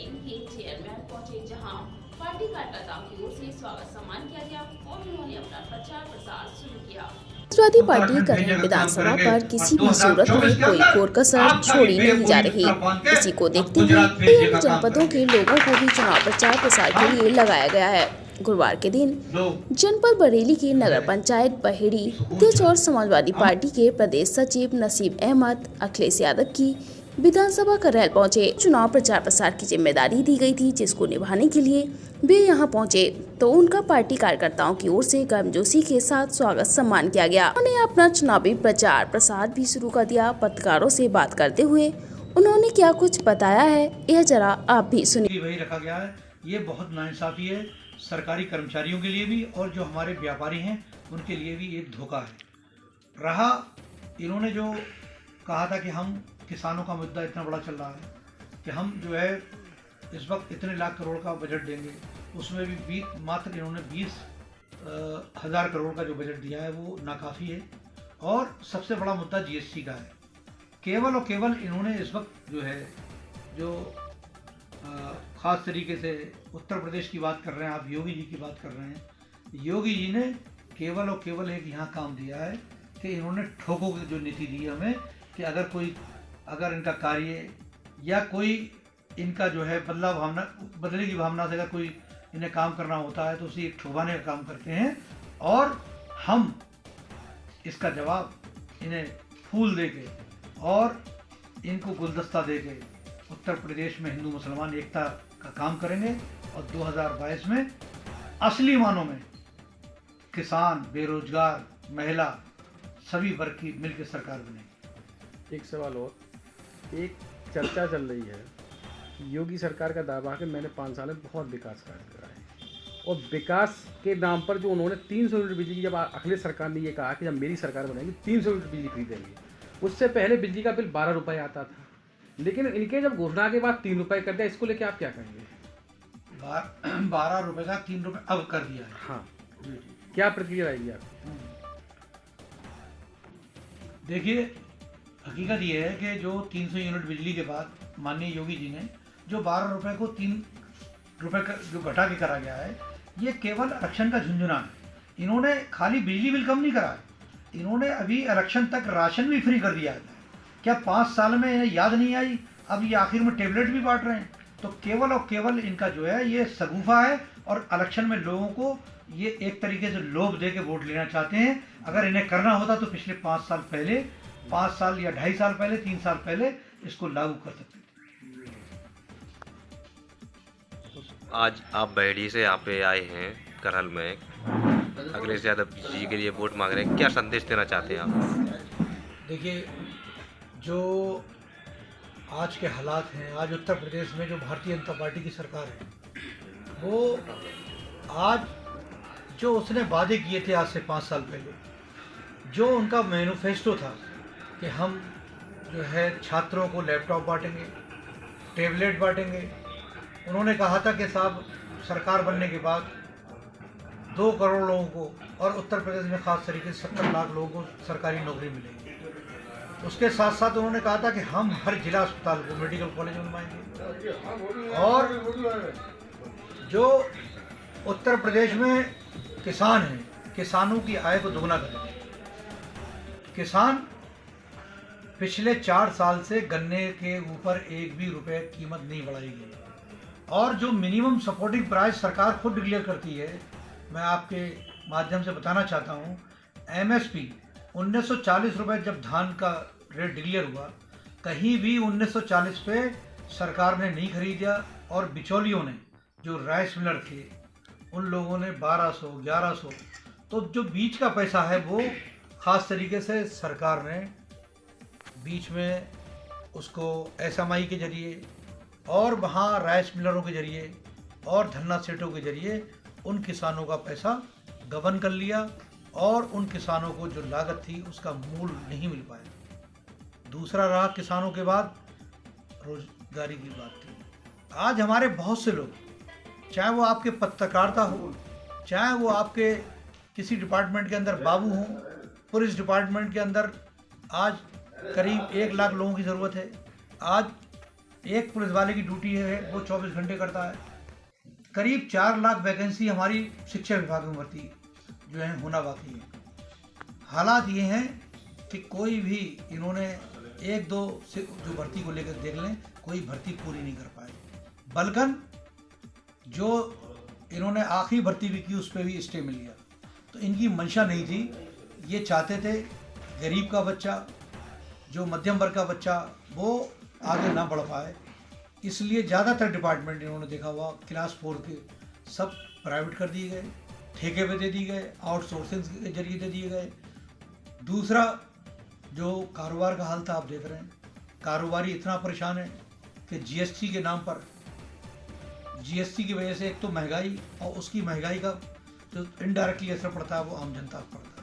बरेली के चेयरमैन पहुंचे, जहां पार्टी कार्यकर्ताओं की ओर से स्वागत सम्मान किया गया और उन्होंने अपना प्रचार प्रसार शुरू किया। समाजवादी पार्टी करहल विधानसभा पर किसी भी सूरत में कोई कोर-कसर छोड़ी नहीं जा रही। इसी को देखते हुए अन्य जनपदों के लोगों को भी चुनाव प्रचार प्रसार के लिए लगाया गया है। गुरुवार के दिन जनपद बरेली के नगर पंचायत बहेड़ी अध्यक्ष और समाजवादी पार्टी के प्रदेश सचिव नसीब अहमद अखिलेश यादव की विधानसभा करहल पहुंचे। चुनाव प्रचार प्रसार की जिम्मेदारी दी गई थी, जिसको निभाने के लिए वे यहां पहुंचे तो उनका पार्टी कार्यकर्ताओं की ओर से गर्मजोशी के साथ स्वागत सम्मान किया गया। उन्होंने अपना चुनावी प्रचार प्रसार भी शुरू कर दिया। पत्रकारों से बात करते हुए उन्होंने क्या कुछ बताया है, यह जरा आप भी सुनिए। वही रखा गया है। ये बहुत नाइंसाफी है सरकारी कर्मचारियों के लिए भी और जो हमारे व्यापारी हैं उनके लिए भी एक धोखा है। रहा इन्होंने जो कहा था कि हम किसानों का मुद्दा इतना बड़ा चल रहा है कि हम जो है इस वक्त इतने लाख करोड़ का बजट देंगे, उसमें भी मात्र इन्होंने 20,000 करोड़ का जो बजट दिया है वो नाकाफ़ी है। और सबसे बड़ा मुद्दा जीएसटी का है। केवल और केवल इन्होंने इस वक्त जो है जो ख़ास तरीके से उत्तर प्रदेश की बात कर रहे हैं, आप योगी जी की बात कर रहे हैं। योगी जी ने केवल और केवल एक यहाँ काम दिया है कि इन्होंने ठोको की जो नीति दी हमें कि अगर इनका कार्य या कोई इनका जो है बदले की भावना से अगर कोई इन्हें काम करना होता है तो उसे एक ठुकवाने का काम करते हैं। और हम इसका जवाब इन्हें फूल देके और इनको गुलदस्ता देके उत्तर प्रदेश में हिंदू मुसलमान एकता का काम करेंगे और 2022 में असली मानों में किसान, बेरोजगार, महिला सभी वर्ग की मिलकर सरकार बनेगी। एक सवाल और, एक चर्चा चल रही है, योगी सरकार का दावा है कि मैंने 5 साल में बहुत विकास कार्य कराए और विकास के नाम पर जो उन्होंने 300 यूनिट बिजली की, जब अखिलेश सरकार ने ये कहा कि जब मेरी सरकार बनेगी 300 यूनिट बिजली खरीदेंगे, उससे पहले बिजली का बिल 12 रुपये आता था, लेकिन इनके जब घोषणा के बाद 3 रुपये कर दिया, इसको लेके आप क्या कहेंगे? 12 रुपये का 3 रुपये अब कर दिया है। हाँ, क्या प्रतिक्रिया रहेगी आपकी? देखिए, हकीकत ये है कि जो 300 यूनिट बिजली के बाद माननीय योगी जी ने जो 12 रुपये को 3 रुपये जो घटा के करा गया है, ये केवल आरक्षण का झुंझुना है। इन्होंने खाली बिजली बिल कम नहीं करा, इन्होंने अभी आरक्षण तक राशन भी फ्री कर दिया है। क्या 5 साल में इन्हें याद नहीं आई? अब ये आखिर में टेबलेट भी बांट रहे हैं। तो केवल और केवल इनका जो है ये सगुफा है और इलेक्शन में लोगों को ये एक तरीके से लोभ दे के वोट लेना चाहते हैं। अगर इन्हें करना होता तो पिछले 5 साल पहले, 5 साल या 2.5 साल पहले, 3 साल पहले इसको लागू कर सकते थे। आज आप बहेड़ी से यहाँ पे आए हैं करहल में, अखिलेश यादव जी के लिए वोट मांग रहे हैं, क्या संदेश देना चाहते हैं आप? देखिए, जो आज के हालात हैं, आज उत्तर प्रदेश में जो भारतीय जनता पार्टी की सरकार है, वो आज जो उसने वादे किए थे आज से 5 साल पहले, जो उनका मैनिफेस्टो था कि हम जो है छात्रों को लैपटॉप बांटेंगे, टेबलेट बांटेंगे। उन्होंने कहा था कि साहब सरकार बनने के बाद 2 करोड़ लोगों को और उत्तर प्रदेश में खास तरीके से 70 लाख लोगों को सरकारी नौकरी मिलेगी। उसके साथ साथ उन्होंने कहा था कि हम हर जिला अस्पताल को मेडिकल कॉलेज बनवाएंगे और जो उत्तर प्रदेश में किसान हैं, किसानों की आय को दोगुना करेंगे। किसान पिछले 4 साल से गन्ने के ऊपर 1 भी रुपये कीमत नहीं बढ़ाई गई और जो मिनिमम सपोर्टिंग प्राइस सरकार खुद डिक्लेयर करती है, मैं आपके माध्यम से बताना चाहता हूँ, एमएसपी 1940 रुपये जब धान का रेट डिक्लेयर हुआ, कहीं भी 1940 पे सरकार ने नहीं खरीदा और बिचौलियों ने, जो राइस मिलर थे, उन लोगों ने 1200, 1100, तो जो बीच का पैसा है वो ख़ास तरीके से सरकार ने बीच में उसको एसएमआई के जरिए और वहाँ राइस मिलरों के जरिए और धन्ना सेठों के जरिए उन किसानों का पैसा गबन कर लिया और उन किसानों को जो लागत थी उसका मूल नहीं मिल पाया। दूसरा रहा किसानों के बाद रोजगारी की बात थी। आज हमारे बहुत से लोग, चाहे वो आपके पत्रकारिता हो, चाहे वो आपके किसी डिपार्टमेंट के अंदर बाबू हों, पुलिस डिपार्टमेंट के अंदर आज करीब 1 लाख लोगों की ज़रूरत है। आज एक पुलिस वाले की ड्यूटी है वो 24 घंटे करता है। करीब 4 लाख वैकेंसी हमारी शिक्षा विभाग में भर्ती जो है होना बाकी है। हालात ये हैं कि कोई भी इन्होंने एक दो से जो भर्ती को लेकर देख लें, कोई भर्ती पूरी नहीं कर पाए। बल्कि जो इन्होंने आखिरी भर्ती भी की उस पर भी स्टे मिल गया। तो इनकी मंशा नहीं थी, ये चाहते थे गरीब का बच्चा, जो मध्यम वर्ग का बच्चा, वो आगे ना बढ़ पाए। इसलिए ज़्यादातर डिपार्टमेंट इन्होंने देखा हुआ क्लास 4 के सब प्राइवेट कर दिए गए, ठेके पे दे दिए गए, आउटसोर्सिंग के जरिए दे दिए गए। दूसरा जो कारोबार का हाल था आप देख रहे हैं, कारोबारी इतना परेशान है कि जीएसटी के नाम पर, जीएसटी की वजह से एक तो महंगाई और उसकी महंगाई का जो इनडायरेक्टली असर पड़ता है वो आम जनता पर पड़ता है।